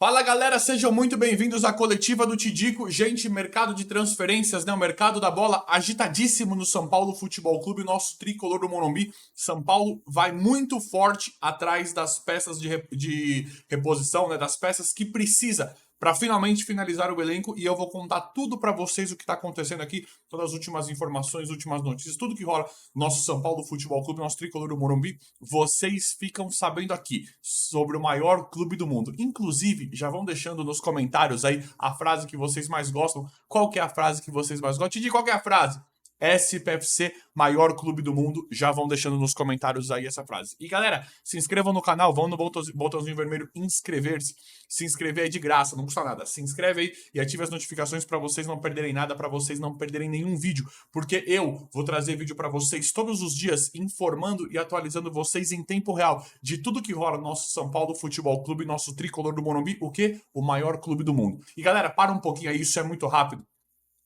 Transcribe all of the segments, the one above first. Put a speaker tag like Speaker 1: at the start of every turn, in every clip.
Speaker 1: Fala galera, sejam muito bem-vindos à coletiva do Tidico. Gente, mercado de transferências, né? O mercado da bola agitadíssimo no São Paulo Futebol Clube, nosso tricolor do Morumbi. São Paulo vai muito forte atrás das peças de reposição, né? Das peças que precisa para finalmente finalizar o elenco. E eu vou contar tudo para vocês o que está acontecendo aqui, todas as últimas informações, últimas notícias, tudo que rola no nosso São Paulo Futebol Clube, nosso tricolor do Morumbi. Vocês ficam sabendo aqui sobre o maior clube do mundo. Inclusive, já vão deixando nos comentários aí a frase que vocês mais gostam. Qual que é a frase que vocês mais gostam? Te digo qual que é a frase. SPFC, maior clube do mundo. Já vão deixando nos comentários aí essa frase. E galera, se inscrevam no canal, vão no botãozinho vermelho inscrever-se. Se inscrever é de graça, não custa nada. Se inscreve aí e ative as notificações para vocês não perderem nada, para vocês não perderem nenhum vídeo, porque eu vou trazer vídeo para vocês todos os dias, informando e atualizando vocês em tempo real de tudo que rola no nosso São Paulo Futebol Clube, nosso tricolor do Morumbi, o quê? O maior clube do mundo. E galera, para um pouquinho aí, isso é muito rápido.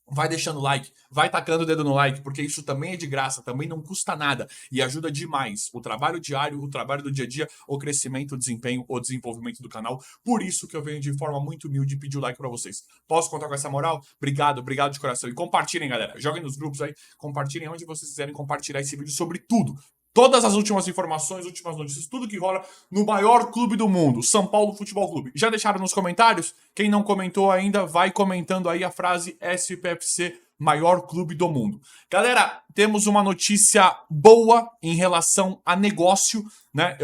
Speaker 1: Vai deixando like, vai tacando o dedo no like, porque isso também é de graça, também não custa nada e ajuda demais o trabalho diário, o trabalho do dia a dia, o crescimento, o desempenho, o desenvolvimento do canal. Por isso que eu venho de forma muito humilde pedir o like pra vocês. Posso contar com essa moral? Obrigado de coração. E compartilhem, galera. Joguem nos grupos aí, compartilhem onde vocês quiserem compartilhar esse vídeo sobre tudo. Todas as últimas informações, últimas notícias, tudo que rola no maior clube do mundo, São Paulo Futebol Clube. Já deixaram nos comentários? Quem não comentou ainda, vai comentando aí a frase SPFC, maior clube do mundo. Galera, temos uma notícia boa em relação a negócio, né?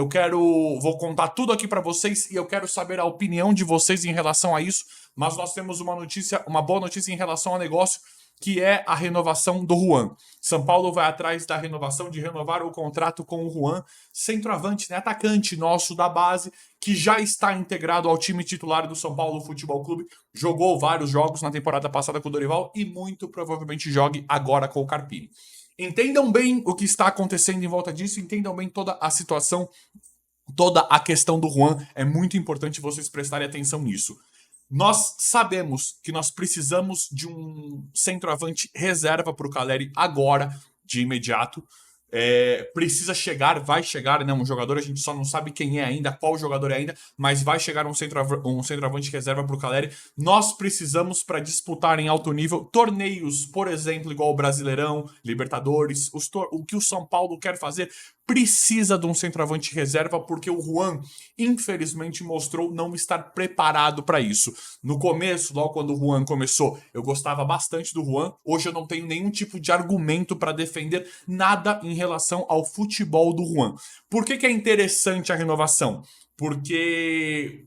Speaker 1: Vou contar tudo aqui para vocês e eu quero saber a opinião de vocês em relação a isso. Mas nós temos uma boa notícia em relação a negócio, que é a renovação do Juan. São Paulo vai atrás da renovação, de renovar o contrato com o Juan, centroavante, né, atacante nosso da base, que já está integrado ao time titular do São Paulo Futebol Clube, jogou vários jogos na temporada passada com o Dorival e muito provavelmente jogue agora com o Carpini. Entendam bem o que está acontecendo em volta disso, entendam bem toda a situação, toda a questão do Juan. É muito importante vocês prestarem atenção nisso. Nós sabemos que nós precisamos de um centroavante reserva para o Caleri agora, de imediato. Precisa chegar, vai chegar, né, um jogador, a gente só não sabe quem é ainda, qual jogador é ainda, mas vai chegar um centroavante reserva para o Caleri. Nós precisamos, para disputar em alto nível, torneios, por exemplo, igual o Brasileirão, Libertadores, o que o São Paulo quer fazer, precisa de um centroavante reserva, porque o Juan, infelizmente, mostrou não estar preparado para isso. No começo, logo quando o Juan começou, eu gostava bastante do Juan. Hoje eu não tenho nenhum tipo de argumento para defender nada em relação ao futebol do Juan. Por que é interessante a renovação? Porque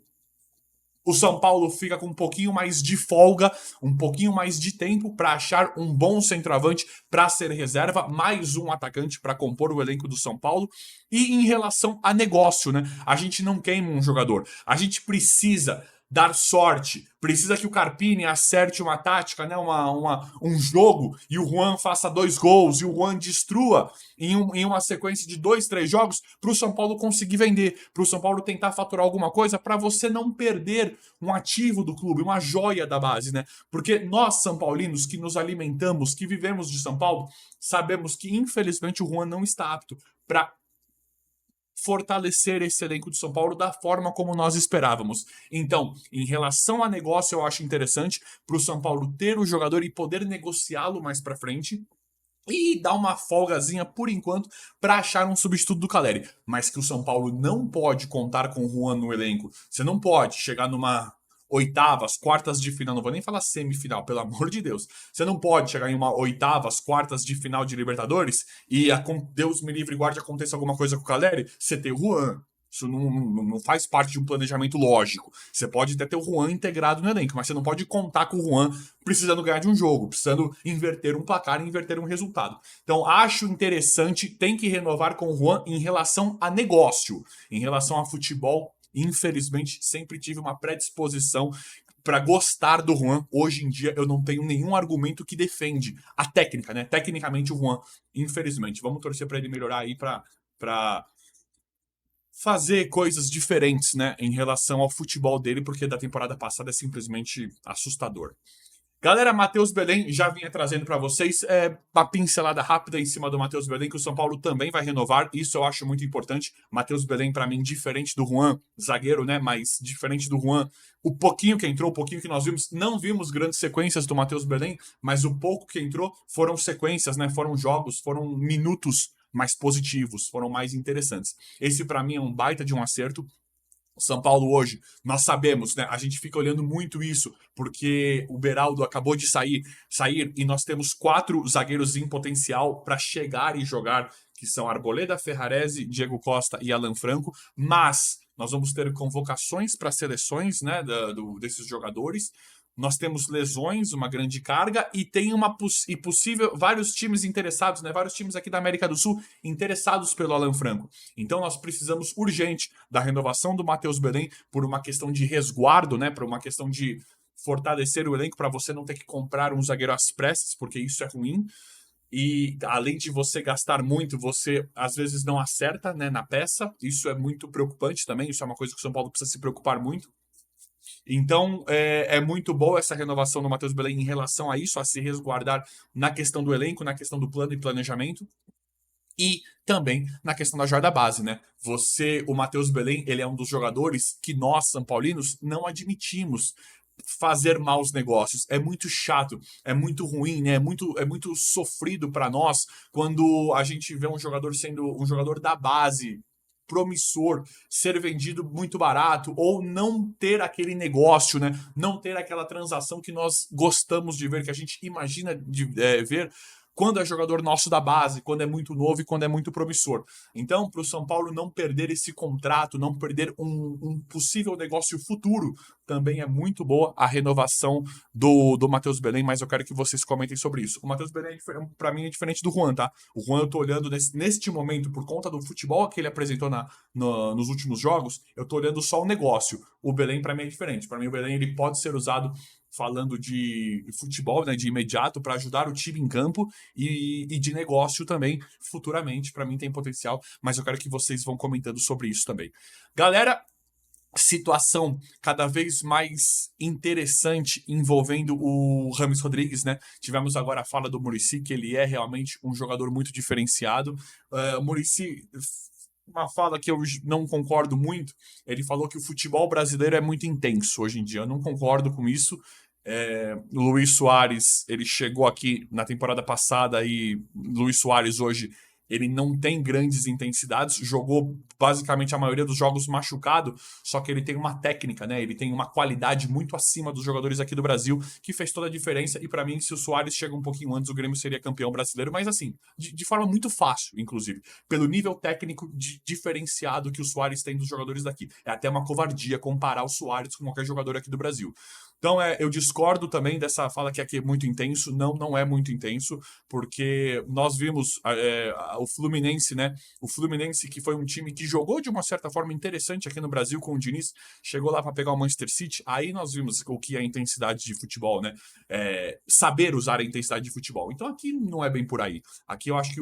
Speaker 1: o São Paulo fica com um pouquinho mais de folga, um pouquinho mais de tempo para achar um bom centroavante para ser reserva, mais um atacante para compor o elenco do São Paulo. E em relação a negócio, né? A gente não queima um jogador. A gente precisa dar sorte. Precisa que o Carpini acerte uma tática, né? Um jogo, e o Juan faça 2 gols, e o Juan destrua em uma sequência de 2, 3 jogos, para o São Paulo conseguir vender, para o São Paulo tentar faturar alguma coisa, para você não perder um ativo do clube, uma joia da base, né? Porque nós, São Paulinos, que nos alimentamos, que vivemos de São Paulo, sabemos que, infelizmente, o Juan não está apto para fortalecer esse elenco de São Paulo da forma como nós esperávamos. Então, em relação a negócio, eu acho interessante para o São Paulo ter o jogador e poder negociá-lo mais para frente e dar uma folgazinha por enquanto para achar um substituto do Caleri. Mas que o São Paulo não pode contar com o Juan no elenco. Você não pode chegar numa oitavas, quartas de final, não vou nem falar semifinal, pelo amor de Deus. Você não pode chegar em uma oitavas, quartas de final de Libertadores e, Deus me livre e guarde, aconteça alguma coisa com o Caleri, você ter o Juan. Isso não faz parte de um planejamento lógico. Você pode até ter o Juan integrado no elenco, mas você não pode contar com o Juan precisando ganhar de um jogo, precisando inverter um placar e inverter um resultado. Então, acho interessante, tem que renovar com o Juan em relação a negócio, em relação a futebol. Infelizmente, sempre tive uma predisposição para gostar do Juan. Hoje em dia, eu não tenho nenhum argumento que defende a técnica, né? Tecnicamente, o Juan, infelizmente. Vamos torcer para ele melhorar aí para fazer coisas diferentes, né, em relação ao futebol dele, porque da temporada passada é simplesmente assustador. Galera, Matheus Belém já vinha trazendo para vocês uma pincelada rápida em cima do Matheus Belém, que o São Paulo também vai renovar. Isso eu acho muito importante. Matheus Belém, para mim, diferente do Juan, zagueiro, né? Mas diferente do Juan, o pouquinho que entrou, o pouquinho que nós vimos, não vimos grandes sequências do Matheus Belém, mas o pouco que entrou foram sequências, né? Foram jogos, foram minutos mais positivos, foram mais interessantes. Esse, para mim, é um baita de um acerto. São Paulo hoje, nós sabemos, né? A gente fica olhando muito isso, porque o Beraldo acabou de sair e nós temos 4 zagueiros em potencial para chegar e jogar, que são Arboleda, Ferrarese, Diego Costa e Alan Franco, mas nós vamos ter convocações para seleções, né, desses jogadores. Nós temos lesões, uma grande carga e tem e possível vários times interessados, né? Vários times aqui da América do Sul interessados pelo Alan Franco. Então nós precisamos urgente da renovação do Matheus Belém por uma questão de resguardo, né? Por uma questão de fortalecer o elenco para você não ter que comprar um zagueiro às pressas, porque isso é ruim. E além de você gastar muito, você às vezes não acerta, né, na peça. Isso é muito preocupante também. Isso é uma coisa que o São Paulo precisa se preocupar muito. Então, é muito boa essa renovação do Matheus Belém em relação a isso, a se resguardar na questão do elenco, na questão do plano e planejamento. E também na questão da joia da base, né? O Matheus Belém, ele é um dos jogadores que nós, São Paulinos, não admitimos fazer maus negócios. É muito chato, é muito ruim, né? É muito sofrido para nós quando a gente vê um jogador sendo um jogador da base promissor ser vendido muito barato ou não ter aquele negócio, né? Não ter aquela transação que nós gostamos de ver, que a gente imagina de ver quando é jogador nosso da base, quando é muito novo e quando é muito promissor. Então, para o São Paulo não perder esse contrato, não perder um possível negócio futuro, também é muito boa a renovação do Matheus Belém, mas eu quero que vocês comentem sobre isso. O Matheus Belém, para mim, é diferente do Juan, tá? O Juan, eu tô olhando neste momento, por conta do futebol que ele apresentou nos últimos jogos, eu tô olhando só o negócio. O Belém, para mim, é diferente. Para mim, o Belém ele pode ser usado falando de futebol, né, de imediato, para ajudar o time em campo e de negócio também, futuramente. Para mim tem potencial, mas eu quero que vocês vão comentando sobre isso também. Galera, situação cada vez mais interessante envolvendo o Rames Rodrigues, né? Tivemos agora a fala do Muricy, que ele é realmente um jogador muito diferenciado. O Muricy, uma fala que eu não concordo muito, ele falou que o futebol brasileiro é muito intenso hoje em dia. Eu não concordo com isso. Luiz Soares, ele chegou aqui na temporada passada e Luiz Soares hoje ele não tem grandes intensidades, jogou basicamente a maioria dos jogos machucado, só que ele tem uma técnica, né? Ele tem uma qualidade muito acima dos jogadores aqui do Brasil, que fez toda a diferença. E para mim, se o Soares chega um pouquinho antes, o Grêmio seria campeão brasileiro, mas assim, de forma muito fácil, inclusive, pelo nível técnico diferenciado que o Soares tem dos jogadores daqui. É até uma covardia comparar o Soares com qualquer jogador aqui do Brasil. Então, eu discordo também dessa fala que aqui é muito intenso. Não, não é muito intenso, porque nós vimos o Fluminense, né? O Fluminense, que foi um time que jogou de uma certa forma interessante aqui no Brasil com o Diniz, chegou lá para pegar o Manchester City. Aí nós vimos o que é a intensidade de futebol, né? Saber usar a intensidade de futebol. Então, aqui não é bem por aí. Aqui eu acho que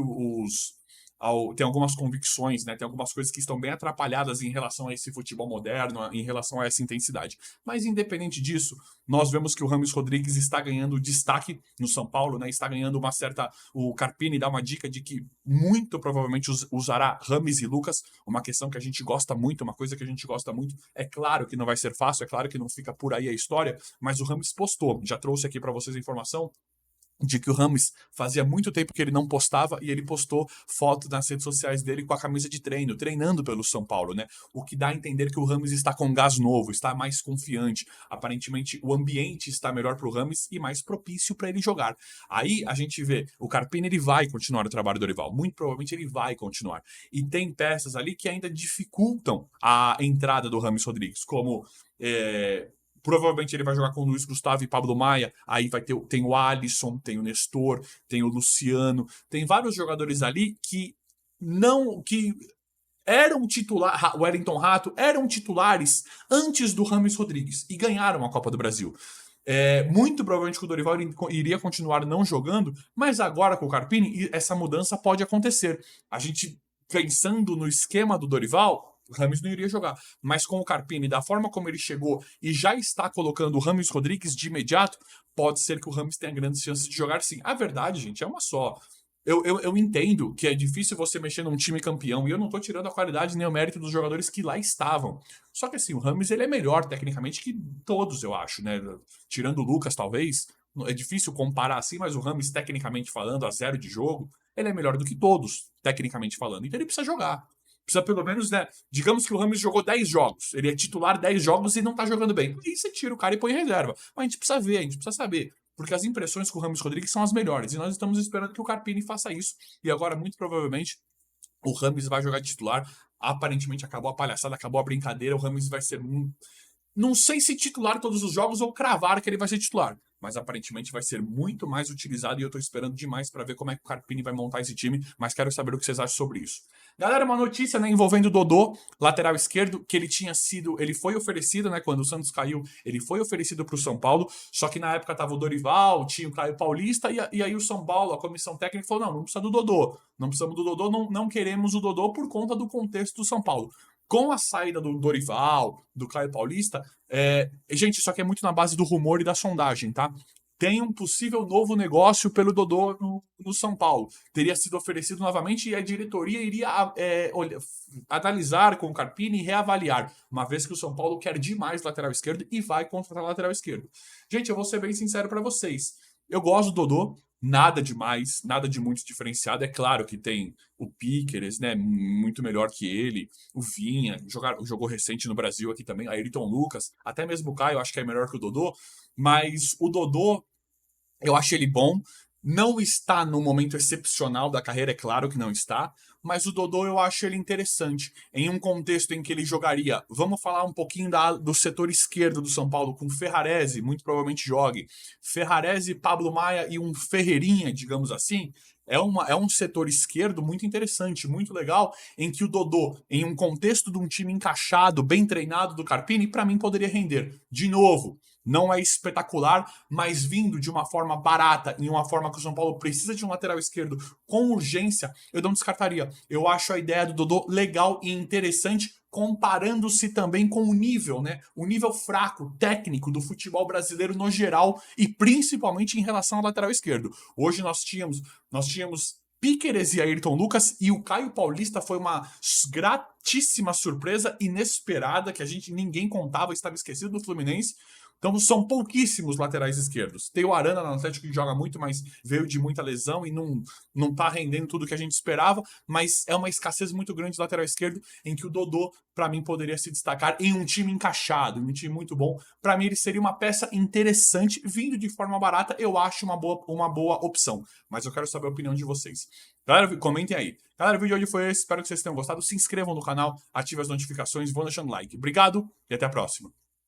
Speaker 1: tem algumas convicções, né? Tem algumas coisas que estão bem atrapalhadas em relação a esse futebol moderno, em relação a essa intensidade. Mas independente disso, nós vemos que o Rames Rodrigues está ganhando destaque no São Paulo, né? Está ganhando uma certa. O Carpini dá uma dica de que muito provavelmente usará Rames e Lucas, uma questão que a gente gosta muito, uma coisa que a gente gosta muito. É claro que não vai ser fácil, é claro que não fica por aí a história, mas o Rames postou, já trouxe aqui para vocês a informação de que o Rames fazia muito tempo que ele não postava e ele postou foto nas redes sociais dele com a camisa de treino, treinando pelo São Paulo, né? O que dá a entender que o Rames está com gás novo, está mais confiante. Aparentemente, o ambiente está melhor para o Rames e mais propício para ele jogar. Aí a gente vê, o Carpini ele vai continuar o trabalho do Dorival, muito provavelmente ele vai continuar. E tem peças ali que ainda dificultam a entrada do Rames Rodrigues, como provavelmente ele vai jogar com o Luiz Gustavo e Pablo Maia. Aí tem o Alisson, tem o Nestor, tem o Luciano. Tem vários jogadores ali que eram titulares, o Wellington Rato, eram titulares antes do Rames Rodrigues e ganharam a Copa do Brasil. Muito provavelmente o Dorival iria continuar não jogando, mas agora com o Carpini, essa mudança pode acontecer. A gente, pensando no esquema do Dorival, O Rames não iria jogar. Mas com o Carpini, da forma como ele chegou e já está colocando o Rames Rodrigues de imediato, pode ser que o Rames tenha grandes chances de jogar sim. A verdade, gente, é uma só. Eu entendo que é difícil você mexer num time campeão, e eu não tô tirando a qualidade nem o mérito dos jogadores que lá estavam. Só que assim, o Rames ele é melhor tecnicamente que todos, eu acho, né? Tirando o Lucas, talvez. É difícil comparar assim, mas o Rames, tecnicamente falando, a zero de jogo, ele é melhor do que todos, tecnicamente falando. Então ele precisa jogar. Precisa pelo menos, né? Digamos que o Rames jogou 10 jogos. Ele é titular 10 jogos e não tá jogando bem. Aí você tira o cara e põe em reserva. Mas a gente precisa ver, a gente precisa saber. Porque as impressões com o Rames Rodrigues são as melhores. E nós estamos esperando que o Carpini faça isso. E agora, muito provavelmente, o Rames vai jogar de titular. Aparentemente acabou a palhaçada, acabou a brincadeira. O Rames vai ser. Não sei se titular todos os jogos ou cravar que ele vai ser titular. Mas aparentemente vai ser muito mais utilizado e eu tô esperando demais para ver como é que o Carpini vai montar esse time, mas quero saber o que vocês acham sobre isso. Galera, uma notícia, né, envolvendo o Dodô, lateral esquerdo, que ele foi oferecido, né, quando o Santos caiu, ele foi oferecido para o São Paulo, só que na época tava o Dorival, tinha o Caio Paulista, e aí o São Paulo, a comissão técnica falou, não precisa do Dodô, não precisamos do Dodô, não queremos o Dodô por conta do contexto do São Paulo. Com a saída do Dorival, do Caio Paulista, gente, isso aqui é muito na base do rumor e da sondagem, tá? Tem um possível novo negócio pelo Dodô no São Paulo. Teria sido oferecido novamente e a diretoria iria analisar com o Carpini e reavaliar, uma vez que o São Paulo quer demais lateral esquerdo e vai contratar lateral esquerdo. Gente, eu vou ser bem sincero para vocês. Eu gosto do Dodô, nada demais, nada de muito diferenciado. É claro que tem o Piqueres, né, muito melhor que ele, o Vinha, jogou recente no Brasil aqui também, Ayrton Lucas, até mesmo o Caio, acho que é melhor que o Dodô, mas o Dodô, eu acho ele bom, não está no momento excepcional da carreira, é claro que não está, mas o Dodô eu acho ele interessante. Em um contexto em que ele jogaria, vamos falar um pouquinho do setor esquerdo do São Paulo, com Ferrarese, muito provavelmente jogue. Ferrarese, Pablo Maia e um Ferreirinha, digamos assim. É um setor esquerdo muito interessante, muito legal, em que o Dodô, em um contexto de um time encaixado, bem treinado do Carpini, para mim poderia render. De novo, não é espetacular, mas vindo de uma forma barata, em uma forma que o São Paulo precisa de um lateral esquerdo com urgência, eu não descartaria. Eu acho a ideia do Dodô legal e interessante, comparando-se também com o nível, né? O nível fraco, técnico do futebol brasileiro no geral e principalmente em relação ao lateral esquerdo. Hoje nós tínhamos Piqueres e Ayrton Lucas e o Caio Paulista foi uma gratíssima surpresa inesperada que ninguém contava, estava esquecido do Fluminense. Então são pouquíssimos laterais esquerdos. Tem o Arana no Atlético que joga muito, mas veio de muita lesão e não tá rendendo tudo que a gente esperava, mas é uma escassez muito grande de lateral esquerdo em que o Dodô, para mim, poderia se destacar em um time encaixado, em um time muito bom. Para mim, ele seria uma peça interessante, vindo de forma barata, eu acho uma boa opção. Mas eu quero saber a opinião de vocês. Galera, comentem aí. Galera, o vídeo de hoje foi esse, espero que vocês tenham gostado. Se inscrevam no canal, ativem as notificações, vão deixando like. Obrigado e até a próxima.